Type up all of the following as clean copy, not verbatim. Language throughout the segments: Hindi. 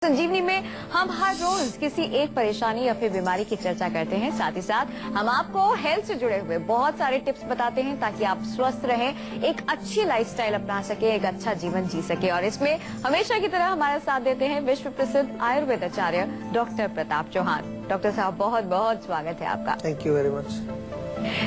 संजीवनी में हम हर रोज किसी एक परेशानी या फिर बीमारी की चर्चा करते हैं। साथ ही साथ हम आपको हेल्थ से जुड़े हुए बहुत सारे टिप्स बताते हैं ताकि आप स्वस्थ रहें, एक अच्छी लाइफस्टाइल अपना सके, एक अच्छा जीवन जी सके। और इसमें हमेशा की तरह हमारा साथ देते हैं विश्व प्रसिद्ध आयुर्वेद आचार्य डॉक्टर प्रताप चौहान। डॉक्टर साहब, बहुत बहुत स्वागत है आपका। Thank you very much.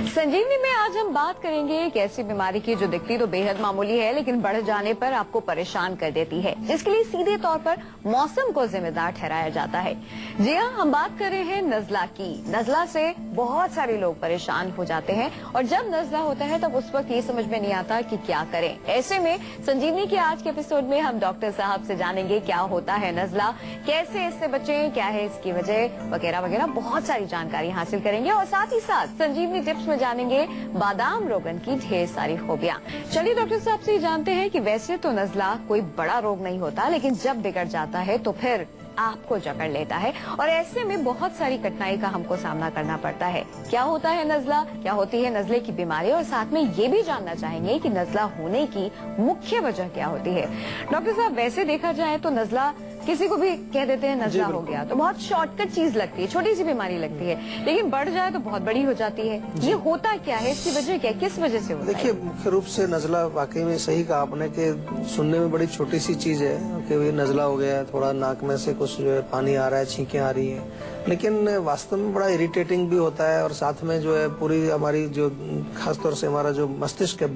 Sanjeevani में आज हम बात करेंगे एक ऐसी बीमारी की जो दिखती तो बेहद मामूली है लेकिन बढ़ जाने पर आपको परेशान कर देती है। इसके लिए सीधे तौर पर मौसम को जिम्मेदार ठहराया जाता है। जी हाँ, हम बात कर रहे हैं नजला की। नजला से बहुत सारे लोग परेशान हो जाते हैं और जब नजला होता है तब उस वक्त ये समझ में नहीं आता कि क्या करें। ऐसे में संजीवनी के आज के एपिसोड में हम डॉक्टर साहब से जानेंगे क्या होता है नजला, कैसे इससे बचें, क्या है इसकी वजह वगैरह वगैरह, बहुत सारी जानकारी हासिल करेंगे। और साथ ही साथ संजीवनी टिप्स में जानेंगे बादाम रोगन की ढेर सारी खूबियां। चलिए डॉक्टर साहब से जानते हैं कि वैसे तो नजला कोई बड़ा रोग नहीं होता, लेकिन जब बिगड़ जाता है तो फिर आपको जकड़ लेता है और ऐसे में बहुत सारी कठिनाई का हमको सामना करना पड़ता है। क्या होता है नजला, क्या होती है नजले की बीमारी, और साथ में ये भी जानना चाहेंगे कि नजला होने की मुख्य वजह क्या होती है। डॉक्टर साहब, वैसे देखा जाए तो नजला किसी को भी कह देते हैं नजला हो गया तो बहुत शॉर्टकट चीज लगती है, छोटी सी बीमारी लगती है, लेकिन बढ़ जाए तो बहुत बड़ी हो जाती है। ये होता क्या है, इसकी वजह क्या, किस वजह से होता है? देखिए, मुख्य रूप से नजला वाकई में सही कहा आपने कि सुनने में बड़ी छोटी सी चीज है कि ये नजला हो गया है, थोड़ा नाक में से कुछ जो है पानी आ रहा है, छींकें आ रही हैं, लेकिन वास्तव में बड़ा इरिटेटिंग भी होता है। और साथ में जो है पूरी हमारी जो खासतौर से हमारा जो मस्तिष्क है,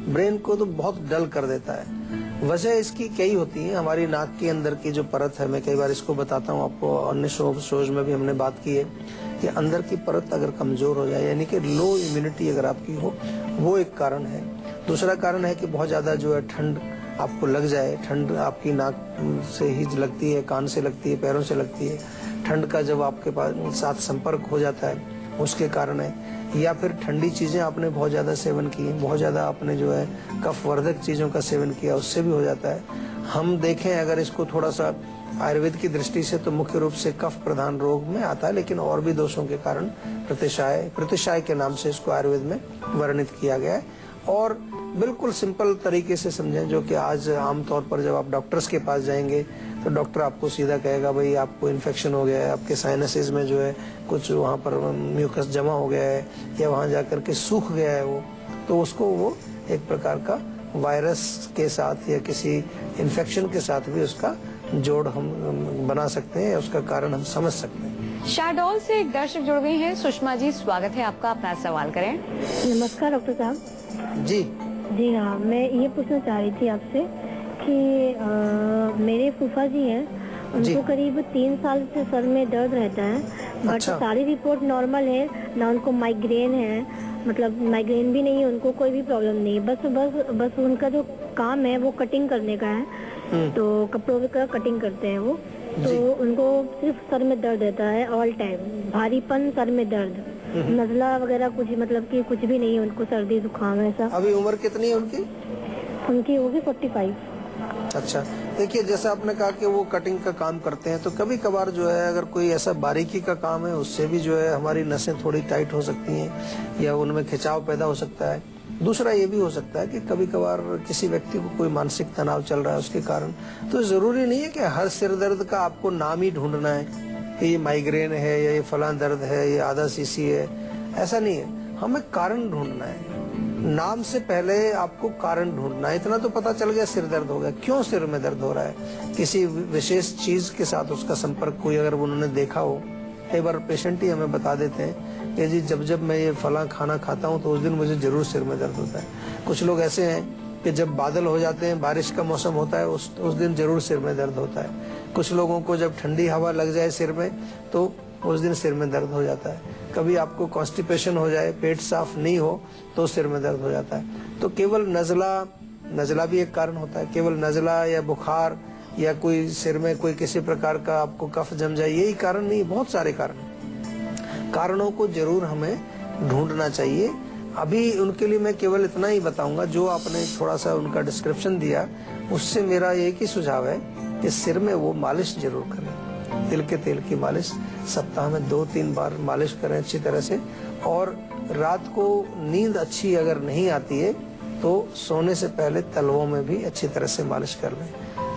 ब्रेन को तो बहुत डल कर देता है। वजह इसकी कई होती है। हमारी नाक के अंदर की जो परत है, मैं कई बार इसको बताता हूँ आपको, अन्य शोज में भी हमने बात की है कि अंदर की परत अगर कमजोर हो जाए, यानी कि लो इम्यूनिटी अगर आपकी हो, वो एक कारण है। दूसरा कारण है कि बहुत ज्यादा जो है ठंड आपको लग जाए। ठंड आपकी नाक से ही लगती है, कान से लगती है, पैरों से लगती है। ठंड का जब आपके पास साथ संपर्क हो जाता है उसके कारण है, या फिर ठंडी चीजें आपने बहुत ज्यादा सेवन की, बहुत ज्यादा आपने जो है कफ वर्धक चीजों का सेवन किया, उससे भी हो जाता है। हम देखें अगर इसको थोड़ा सा आयुर्वेद की दृष्टि से तो मुख्य रूप से कफ प्रधान रोग में आता है, लेकिन और भी दोषों के कारण प्रतिशाय के नाम से इसको आयुर्वेद में वर्णित किया गया है। और बिल्कुल सिंपल तरीके से समझें, जो कि आज आमतौर पर जब आप डॉक्टर्स के पास जाएंगे तो डॉक्टर आपको सीधा कहेगा भाई आपको इन्फेक्शन हो गया है, आपके साइनसेस में जो है कुछ वहाँ पर म्यूकस जमा हो गया है या वहाँ जाकर के सूख गया है वो, तो उसको वो एक प्रकार का वायरस के साथ या किसी इन्फेक्शन के साथ भी उसका जोड़ हम बना सकते हैं, उसका कारण हम समझ सकते हैं। शहडोल से एक दर्शक जुड़ गई हैं। सुषमा जी, स्वागत है आपका, अपना सवाल करें। नमस्कार डॉक्टर साहब। जी हाँ, मैं ये पूछना चाह रही थी आपसे कि मेरे फूफा जी हैं, उनको करीब 3 साल से सर में दर्द रहता है, बट सारी रिपोर्ट नॉर्मल है, ना उनको माइग्रेन है, मतलब माइग्रेन भी नहीं है, उनको कोई भी प्रॉब्लम नहीं है। बस उनका जो काम है वो कटिंग करने का है, तो कपड़ों का कटिंग करते हैं वो, तो उनको सिर्फ सर में दर्द रहता है ऑल टाइम, भारीपन, सर में दर्द, नजला वगैरह कुछ मतलब कि कुछ भी नहीं है उनको, सर्दी जुकाम ऐसा। अभी उम्र कितनी है उनकी? उनकी होगी 45। अच्छा, देखिए जैसा आपने कहा कि वो कटिंग का काम करते हैं, तो कभी कभार जो है अगर कोई ऐसा बारीकी का काम है उससे भी जो है हमारी नसें थोड़ी टाइट हो सकती हैं या उनमें खिंचाव पैदा हो सकता है। दूसरा ये भी हो सकता है कि कभी कभार किसी व्यक्ति को कोई मानसिक तनाव चल रहा है उसके कारण। तो जरूरी नहीं है कि हर सिर दर्द का आपको नाम ही ढूंढना है कि ये माइग्रेन है या ये फलां दर्द है, ये आधा सीसी है, ऐसा नहीं है। हमें कारण ढूंढना है, नाम से पहले आपको कारण ढूंढना है। इतना तो पता चल गया सिर दर्द हो गया, क्यों सिर में दर्द हो रहा है, किसी विशेष चीज के साथ उसका संपर्क कोई अगर उन्होंने देखा हो। कई बार पेशेंट ही हमें बता देते हैं कि जी जब मैं ये फलां खाना खाता हूँ तो उस दिन मुझे जरूर सिर में दर्द होता है। कुछ लोग ऐसे हैं कि जब बादल हो जाते हैं, बारिश का मौसम होता है, उस दिन जरूर सिर में दर्द होता है। कुछ लोगों को जब ठंडी हवा लग जाए सिर में तो उस दिन सिर में दर्द हो जाता है। कभी आपको कॉन्स्टिपेशन हो जाए, पेट साफ नहीं हो तो सिर में दर्द हो जाता है। तो केवल नजला भी एक कारण होता है। केवल नजला या बुखार या कोई सिर में कोई किसी प्रकार का आपको कफ जम जाए, यही कारण नहीं, बहुत सारे कारणों को जरूर हमें ढूंढना चाहिए। अभी उनके लिए मैं केवल इतना ही बताऊंगा, जो आपने थोड़ा सा उनका डिस्क्रिप्शन दिया उससे मेरा एक ही सुझाव है कि सिर में वो मालिश जरूर करें, तिल के तेल की मालिश सप्ताह में 2-3 बार मालिश करें अच्छी तरह से। और रात को नींद अच्छी अगर नहीं आती है तो सोने से पहले तलवों में भी अच्छी तरह से मालिश कर लें।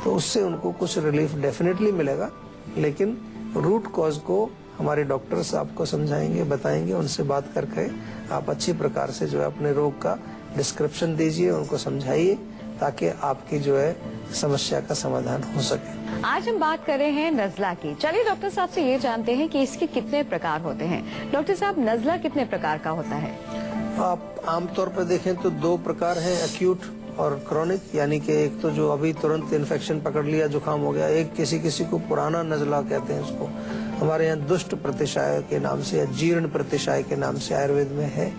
तो उससे उनको कुछ रिलीफ डेफिनेटली मिलेगा, लेकिन रूट कॉज को हमारे डॉक्टर्स आपको समझाएंगे, बताएंगे। उनसे बात करके आप अच्छी प्रकार से जो है अपने रोग का डिस्क्रिप्शन दीजिए, उनको समझाइए, ताकि आपकी जो है समस्या का समाधान हो सके। आज हम बात कर रहे हैं नज़ला की। चलिए डॉक्टर साहब से ये जानते हैं कि इसके कितने प्रकार होते हैं। डॉक्टर साहब, नज़ला कितने प्रकार का होता है? आप आमतौर पर देखें तो 2 प्रकार हैं, एक्यूट और क्रॉनिक, यानी कि एक तो जो अभी तुरंत इन्फेक्शन पकड़ लिया, जुकाम हो गया। एक किसी को पुराना नज़ला कहते हैं, उसको हमारे यहाँ दुष्ट प्रतिशाय के नाम से या जीर्ण प्रतिशाय के नाम से आयुर्वेद में है।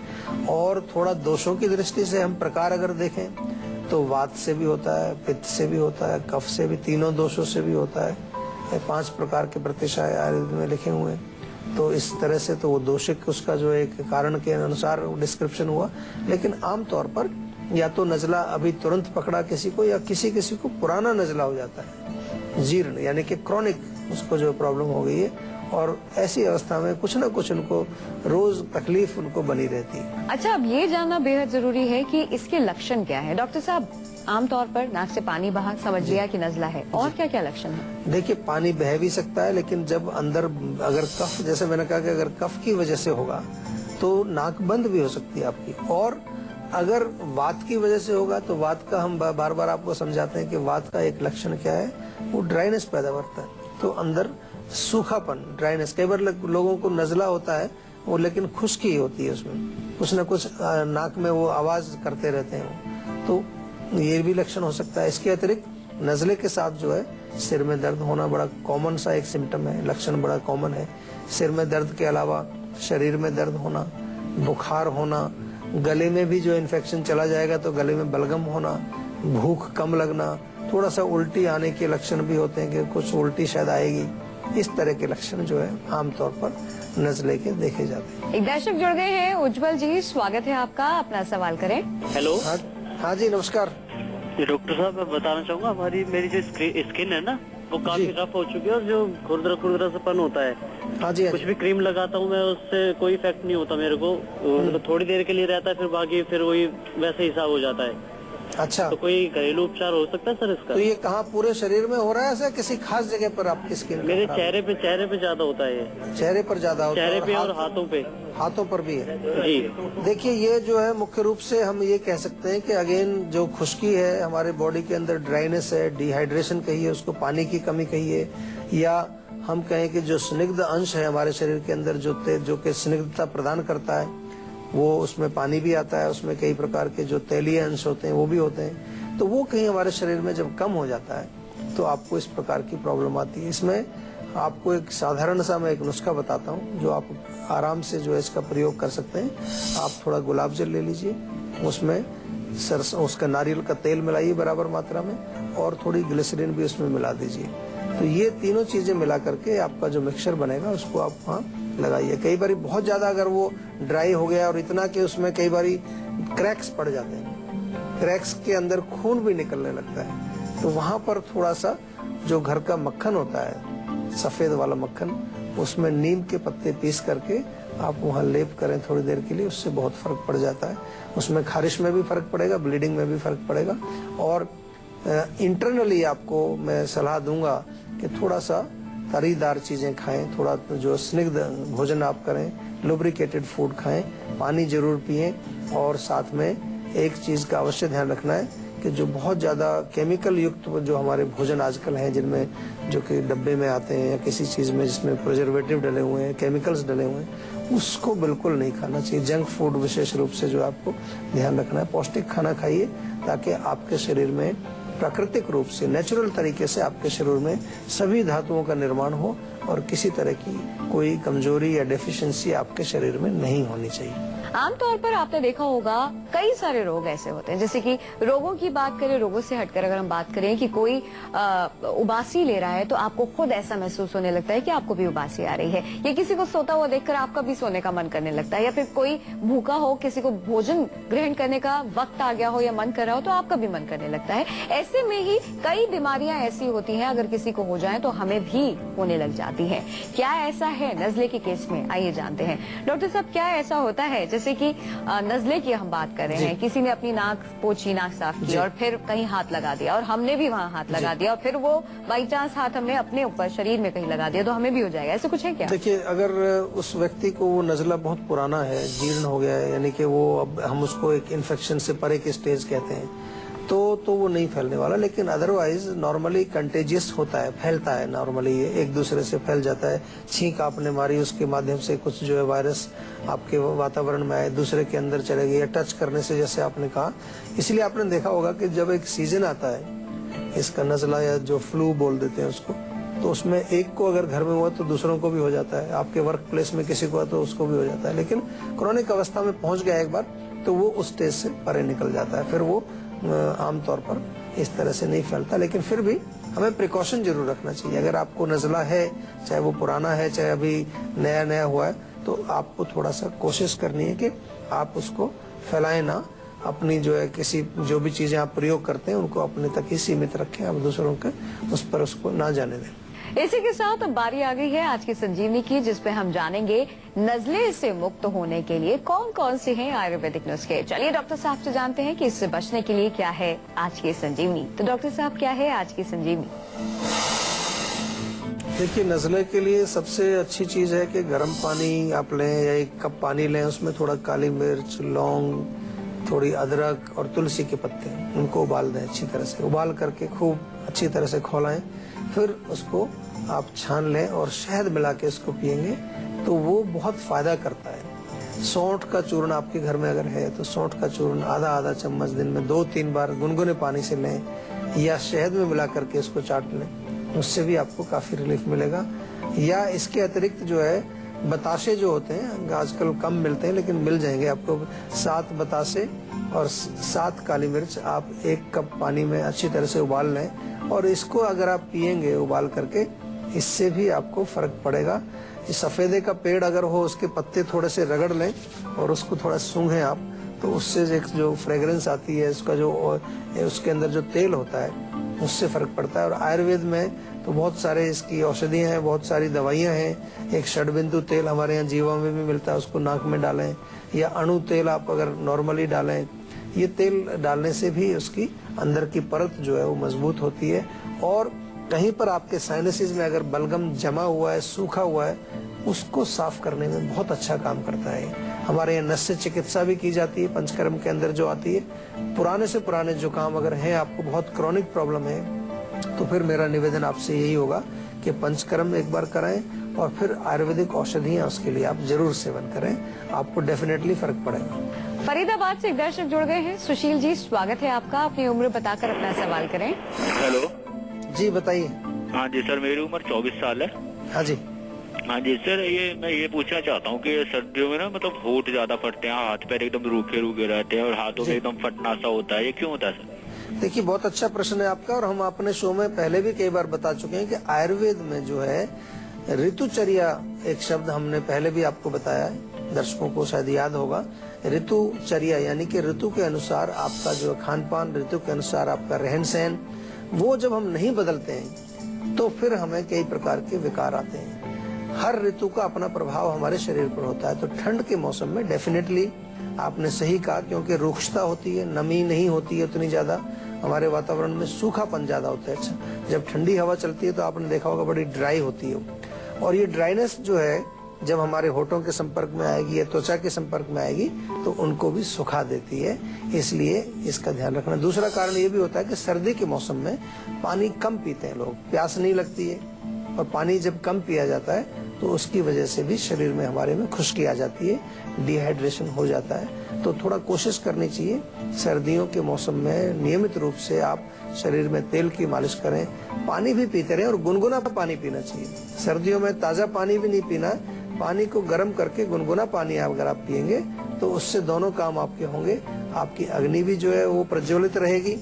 और थोड़ा दोषों की दृष्टि से हम प्रकार अगर देखें तो वात से भी होता है, पित्त से भी होता है, कफ से भी, तीनों दोषों से भी होता है। 5 प्रकार के प्रतिशाय आयुर्वेद में लिखे हुए हैं। तो इस तरह से तो वो दोषिक उसका जो एक कारण के अनुसार डिस्क्रिप्शन हुआ। लेकिन आमतौर पर या तो नज़ला अभी तुरंत पकड़ा किसी को, या किसी को पुराना नज़ला हो जाता है, जीर्ण यानी कि क्रॉनिक उसको जो प्रॉब्लम हो गई है, और ऐसी अवस्था में कुछ ना कुछ उनको रोज तकलीफ उनको बनी रहती है। अच्छा, अब ये जानना बेहद जरूरी है कि इसके लक्षण क्या है। डॉक्टर साहब, आमतौर पर नाक से पानी बहा, समझ लिया कि नज़ला है, और क्या क्या लक्षण है? देखिए, पानी बह भी सकता है, लेकिन जब अंदर अगर कफ, जैसे मैंने कहा कि अगर कफ की वजह से होगा तो नाक बंद भी हो सकती है आपकी। और अगर वात की वजह से होगा तो वात का हम बार बार आपको समझाते हैं कि वात का एक लक्षण क्या है, वो ड्राइनेस पैदा करता है। तो अंदर सूखापन, ड्राइनेस, कई बार लोगों को नज़ला होता है वो, लेकिन खुश्की होती है, उसमें कुछ ना कुछ नाक में वो आवाज करते रहते हैं, तो ये भी लक्षण हो सकता है। इसके अतिरिक्त नज़ले के साथ जो है सिर में दर्द होना बड़ा कॉमन सा एक सिम्टम है, लक्षण बड़ा कॉमन है। सिर में दर्द के अलावा शरीर में दर्द होना, बुखार होना, गले में भी जो इन्फेक्शन चला जाएगा तो गले में बलगम होना, भूख कम लगना, थोड़ा सा उल्टी आने के लक्षण भी होते हैं कि कुछ उल्टी शायद आएगी। इस तरह के लक्षण जो है आमतौर पर नज़ले के देखे जाते हैं। एक दर्शक जुड़ गए हैं, उज्जवल जी, स्वागत है आपका, अपना सवाल करें। हेलो। हाँ जी, नमस्कार। डॉक्टर साहब, मैं बताना चाहूँगा, मेरी जो स्किन है ना, वो काफी रफ हो चुकी है, और जो खुरदरा सपन होता है। हाँ जी, कुछ भी क्रीम लगाता हूँ मैं, उससे कोई इफेक्ट नहीं होता मेरे को। मतलब थोड़ी देर के लिए रहता है, फिर बाकी फिर वही वैसे हिसाब हो जाता है। अच्छा, तो कोई घरेलू उपचार हो सकता है सर इसका? तो ये कहाँ, पूरे शरीर में हो रहा है ऐसा, किसी खास जगह पर आपकी स्किन? मेरे चेहरे पे ज्यादा होता है ये। चेहरे पर ज्यादा होता है? चेहरे पे और हाथों पे। हाथों पर भी है जी। देखिए, ये जो है मुख्य रूप से हम ये कह सकते हैं कि अगेन जो खुश्की है हमारे बॉडी के अंदर, ड्राइनेस है, डिहाइड्रेशन कहिए उसको, पानी की कमी कहिए, या हम कहें कि जो स्निग्ध अंश है हमारे शरीर के अंदर जो कि स्निग्धता प्रदान करता है, वो उसमें पानी भी आता है, उसमें कई प्रकार के जो तैलीय अंश होते हैं वो भी होते हैं। तो वो कहीं हमारे शरीर में जब कम हो जाता है तो आपको इस प्रकार की प्रॉब्लम आती है। इसमें आपको एक साधारण सा मैं एक नुस्खा बताता हूँ जो आप आराम से जो है इसका प्रयोग कर सकते हैं। आप थोड़ा गुलाब जल ले लीजिए, उसमें सरसों, उसका नारियल का तेल मिलाइए बराबर मात्रा में, और थोड़ी ग्लिसरीन भी उसमें मिला दीजिए। तो ये तीनों चीजें मिला करके आपका जो मिक्सचर बनेगा उसको आप वहाँ लगाइए। कई बार बहुत ज्यादा अगर वो ड्राई हो गया और इतना कि उसमें कई बार क्रैक्स पड़ जाते हैं, क्रैक्स के अंदर खून भी निकलने लगता है, तो वहां पर थोड़ा सा जो घर का मक्खन होता है, सफेद वाला मक्खन, उसमें नीम के पत्ते पीस करके आप वहाँ लेप करें थोड़ी देर के लिए, उससे बहुत फर्क पड़ जाता है। उसमें खारिश में भी फर्क पड़ेगा, ब्लीडिंग में भी फर्क पड़ेगा। और इंटरनली आपको मैं सलाह दूंगा कि थोड़ा सा तरीदार चीजें खाएं, थोड़ा जो स्निग्ध भोजन आप करें, लुब्रिकेटेड फूड खाएं, पानी जरूर पिएं, और साथ में एक चीज का अवश्य ध्यान रखना है कि जो बहुत ज्यादा केमिकल युक्त जो हमारे भोजन आजकल हैं, जिनमें जो कि डब्बे में आते हैं या किसी चीज में जिसमें प्रिजर्वेटिव डले हुए हैं, केमिकल्स डले हुए हैं, उसको बिल्कुल नहीं खाना चाहिए। जंक फूड विशेष रूप से जो आपको ध्यान रखना है। पौष्टिक खाना खाइए ताकि आपके शरीर में प्राकृतिक रूप से, नेचुरल तरीके से आपके शरीर में सभी धातुओं का निर्माण हो और किसी तरह की कोई कमजोरी या डेफिशिएंसी आपके शरीर में नहीं होनी चाहिए। आमतौर पर आपने देखा होगा कई सारे रोग ऐसे होते हैं, जैसे कि रोगों की बात करें, रोगों से हटकर अगर हम बात करें कि कोई उबासी ले रहा है तो आपको खुद ऐसा महसूस होने लगता है कि आपको भी उबासी आ रही है, या किसी को सोता हुआ देखकर आपका भी सोने का मन करने लगता है, या फिर कोई भूखा हो, किसी को भोजन ग्रहण करने का वक्त आ गया हो या मन कर रहा हो तो आपका भी मन करने लगता है। ऐसे में ही कई बीमारियां ऐसी होती हैं, अगर किसी को हो जाए तो हमें भी होने लग जाती आती है। क्या ऐसा है नजले के केस में, आइए जानते हैं। डॉक्टर साहब, क्या ऐसा होता है, जैसे कि नजले की हम बात कर रहे हैं, किसी ने अपनी नाक पोंछी, नाक साफ की और फिर कहीं हाथ लगा दिया और हमने भी वहाँ हाथ लगा दिया और फिर वो बाई चांस हाथ हमने अपने ऊपर शरीर में कहीं लगा दिया तो हमें भी हो जाएगा, ऐसा कुछ है क्या? देखिए, अगर उस व्यक्ति को वो नजला बहुत पुराना है, जीर्ण हो गया है, यानी कि वो अब हम उसको एक इन्फेक्शन से परे की स्टेज कहते हैं, तो वो नहीं फैलने वाला। लेकिन अदरवाइज नॉर्मली कंटेजियस होता है, फैलता है। नॉर्मली ये एक दूसरे से फैल जाता है। छींक आपने मारी, उसके माध्यम से कुछ जो है वायरस आपके वातावरण में आए, दूसरे के अंदर चले गए, या टच करने से, जैसे आपने कहा। इसलिए आपने देखा होगा कि जब एक सीजन आता है इसका, नजला या जो फ्लू बोल देते हैं उसको, तो उसमें एक को अगर घर में हुआ तो दूसरों को भी हो जाता है। आपके वर्क प्लेस में किसी को हुआ तो उसको भी हो जाता है। लेकिन क्रोनिक अवस्था में पहुंच गया एक बार तो वो उस स्टेज से परे निकल जाता है। फिर वो आमतौर पर इस तरह से नहीं फैलता। लेकिन फिर भी हमें प्रिकॉशन जरूर रखना चाहिए। अगर आपको नजला है, चाहे वो पुराना है चाहे अभी नया नया हुआ है, तो आपको थोड़ा सा कोशिश करनी है कि आप उसको फैलाएं ना। अपनी जो है किसी जो भी चीजें आप प्रयोग करते हैं उनको अपने तक ही सीमित रखें, आप दूसरों के उस पर उसको ना जाने दें। इसी के साथ अब बारी आ गई है आज की संजीवनी की, जिसपे हम जानेंगे नजले से मुक्त होने के लिए कौन कौन से हैं आयुर्वेदिक नुस्खे। चलिए डॉक्टर साहब से जानते हैं कि इससे बचने के लिए क्या है आज की संजीवनी। तो डॉक्टर साहब, क्या है आज की संजीवनी? देखिए, नजले के लिए सबसे अच्छी चीज है कि गर्म पानी आप लें, या 1 कप पानी लें, उसमें थोड़ा काली मिर्च, लौंग, थोड़ी अदरक और तुलसी के पत्ते, उनको उबाल दें अच्छी तरह से। उबाल करके खूब अच्छी तरह से खौलाएं, फिर उसको आप छान लें और शहद मिला के इसको पियेंगे तो वो बहुत फायदा करता है। सौंठ का चूर्ण आपके घर में अगर है तो सौंठ का चूर्ण आधा चम्मच दिन में 2-3 बार गुनगुने पानी से लें, या शहद में मिला करके इसको चाट लें, उससे भी आपको काफी रिलीफ मिलेगा। या इसके अतिरिक्त जो है बताशे जो होते हैं, आजकल कम मिलते हैं लेकिन मिल जाएंगे आपको, 7 बताशे और 7 काली मिर्च आप 1 कप पानी में अच्छी तरह से उबाल लें, और इसको अगर आप पियेंगे उबाल करके, इससे भी आपको फर्क पड़ेगा। इस सफेदे का पेड़ अगर हो, उसके पत्ते थोड़े से रगड़ लें और उसको थोड़ा सूंघें आप, तो उससे एक जो फ्रेग्रेंस आती है, उसका जो उसके अंदर जो तेल होता है, उससे फर्क पड़ता है। और आयुर्वेद में तो बहुत सारे इसकी औषधियां हैं, बहुत सारी दवाइयां हैं। एक षडबिंदु तेल हमारे यहाँ जीवा में भी मिलता है, उसको नाक में डालें, या अणु तेल आप अगर नॉर्मली डालें। ये तेल डालने से भी उसकी अंदर की परत जो है वो मजबूत होती है। और कहीं पर आपके साइनसिस में अगर बलगम जमा हुआ है, सूखा हुआ है, उसको साफ करने में बहुत अच्छा काम करता है। हमारे यहाँ नस्य चिकित्सा भी की जाती है पंचकर्म के अंदर जो आती है। पुराने से पुराने जुकाम अगर है, आपको बहुत क्रॉनिक प्रॉब्लम है, तो फिर मेरा निवेदन आपसे यही होगा कि पंचकर्म एक बार कराएं और फिर आयुर्वेदिक औषधियां उसके लिए आप जरूर सेवन करें, आपको डेफिनेटली फर्क पड़ेगा। फरीदाबाद से एक दर्शक जुड़ गए हैं। सुशील जी, स्वागत है आपका। अपनी उम्र बताकर अपना सवाल करें। हेलो जी बताइए। हाँ जी सर, मेरी उम्र 24 साल है। हाँ जी। हाँ जी सर, मैं ये पूछना चाहता हूँ कि सर्दियों में ना मतलब होठ ज्यादा फटते हैं, हाथ पैर एकदम रूखे रूखे रहते हैं और हाथों में एकदम फटना सा होता है, ये क्यों होता है सर? देखिए, बहुत अच्छा प्रश्न है आपका, और हम अपने शो में पहले भी कई बार बता चुके हैं कि आयुर्वेद में जो है ऋतुचर्या एक शब्द हमने पहले भी आपको बताया है, दर्शकों को शायद याद होगा। ऋतुचर्या यानी कि ऋतु के अनुसार आपका जो खान पान, ऋतु के अनुसार आपका रहन सहन, वो जब हम नहीं बदलते हैं तो फिर हमें कई प्रकार के विकार आते हैं। हर ऋतु का अपना प्रभाव हमारे शरीर पर होता है। तो ठंड के मौसम में डेफिनेटली आपने सही कहा, क्योंकि रुक्षता होती है, नमी नहीं होती है उतनी ज्यादा, हमारे वातावरण में सूखापन ज्यादा होता है। अच्छा, जब ठंडी हवा चलती है तो आपने देखा होगा बड़ी ड्राई होती है, और ये ड्राइनेस जो है जब हमारे होठों के संपर्क में आएगी या त्वचा के संपर्क में आएगी तो उनको भी सुखा देती है, इसलिए इसका ध्यान रखना। दूसरा कारण ये भी होता है कि सर्दी के मौसम में पानी कम पीते हैं लोग, प्यास नहीं लगती है, और पानी जब कम पिया जाता है तो उसकी वजह से भी शरीर में हमारे में खुश्की आ जाती है, डिहाइड्रेशन हो जाता है। तो थोड़ा कोशिश करनी चाहिए सर्दियों के मौसम में नियमित रूप से आप शरीर में तेल की मालिश करें, पानी भी पीते रहें, और गुनगुना पानी पीना चाहिए। सर्दियों में ताजा पानी भी नहीं पीना, पानी को गर्म करके गुनगुना पानी अगर आप पियेंगे तो उससे दोनों काम आपके होंगे। आपकी अग्नि भी जो है वो प्रज्वलित रहेगी,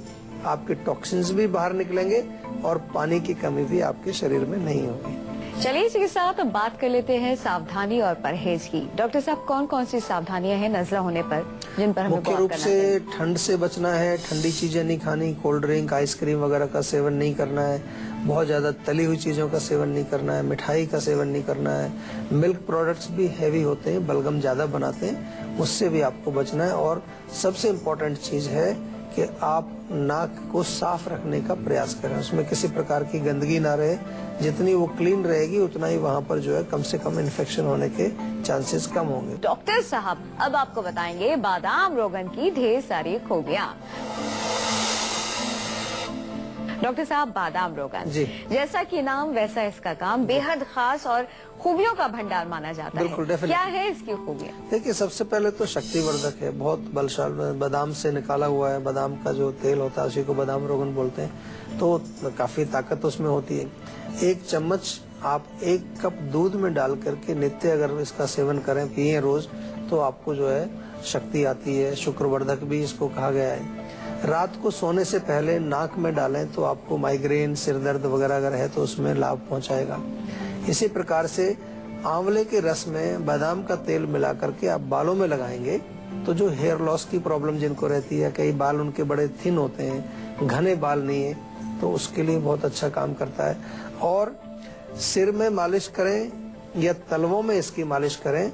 आपके टॉक्सिन्स भी बाहर निकलेंगे, और पानी की कमी भी आपके शरीर में नहीं होगी। चलिए इसी के साथ अब बात कर लेते हैं सावधानी और परहेज की। डॉक्टर साहब, कौन कौन सी सावधानियां हैं नजला होने पर जिन पर हमें मुख्य रूप से ठंड से बचना है, ठंडी चीजें नहीं खानी, कोल्ड ड्रिंक, आइसक्रीम वगैरह का सेवन नहीं करना है, बहुत ज्यादा तली हुई चीजों का सेवन नहीं करना है, मिठाई का सेवन नहीं करना है। मिल्क प्रोडक्ट्स भी हैवी होते हैं, बलगम ज्यादा बनाते हैं, उससे भी आपको बचना है। और सबसे इम्पोर्टेंट चीज है कि आप नाक को साफ रखने का प्रयास करें, उसमें किसी प्रकार की गंदगी ना रहे। जितनी वो क्लीन रहेगी उतना ही वहाँ पर जो है कम से कम इन्फेक्शन होने के चांसेस कम होंगे। डॉक्टर साहब अब आपको बताएंगे बादाम रोगन की ढेर सारी खूबियाँ। डॉक्टर साहब, बादाम रोगन जी, जैसा कि नाम वैसा इसका काम, बेहद खास और खूबियों का भंडार माना जाता बिल्कुल, है। definitely। क्या है इसकी खूबियाँ? देखिए, सबसे पहले तो शक्तिवर्धक है, बहुत बलशाली, बादाम से निकाला हुआ है। बादाम का जो तेल होता है उसी को बादाम रोगन बोलते हैं, तो काफी ताकत उसमें होती है। 1 चम्मच आप 1 कप दूध में डाल करके नित्य अगर इसका सेवन करें, पिए रोज, तो आपको जो है शक्ति आती है। शुक्रवर्धक भी इसको कहा गया है। रात को सोने से पहले नाक में डालें तो आपको माइग्रेन, सिर दर्द वगैरह अगर है तो उसमें लाभ पहुंचाएगा। इसी प्रकार से आंवले के रस में बादाम का तेल मिला करके आप बालों में लगाएंगे तो जो हेयर लॉस की प्रॉब्लम जिनको रहती है, कई बाल उनके बड़े थिन होते हैं, घने बाल नहीं है, तो उसके लिए बहुत अच्छा काम करता है। और सिर में मालिश करें या तलवों में इसकी मालिश करें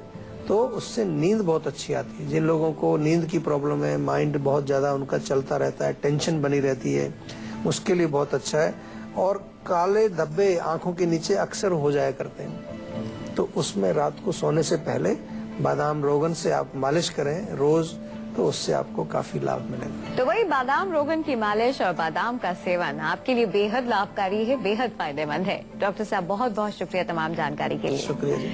तो उससे नींद बहुत अच्छी आती है। जिन लोगों को नींद की प्रॉब्लम है, माइंड बहुत ज्यादा उनका चलता रहता है, टेंशन बनी रहती है, उसके लिए बहुत अच्छा है। और काले धब्बे आंखों के नीचे अक्सर हो जाया करते हैं, तो उसमें रात को सोने से पहले बादाम रोगन से आप मालिश करें रोज, तो उससे आपको काफी लाभ मिलेगा। तो वही बादाम रोगन की मालिश और बादाम का सेवन आपके लिए बेहद लाभकारी है, बेहद फायदेमंद है। डॉक्टर साहब, बहुत बहुत शुक्रिया तमाम जानकारी के लिए। शुक्रिया जी।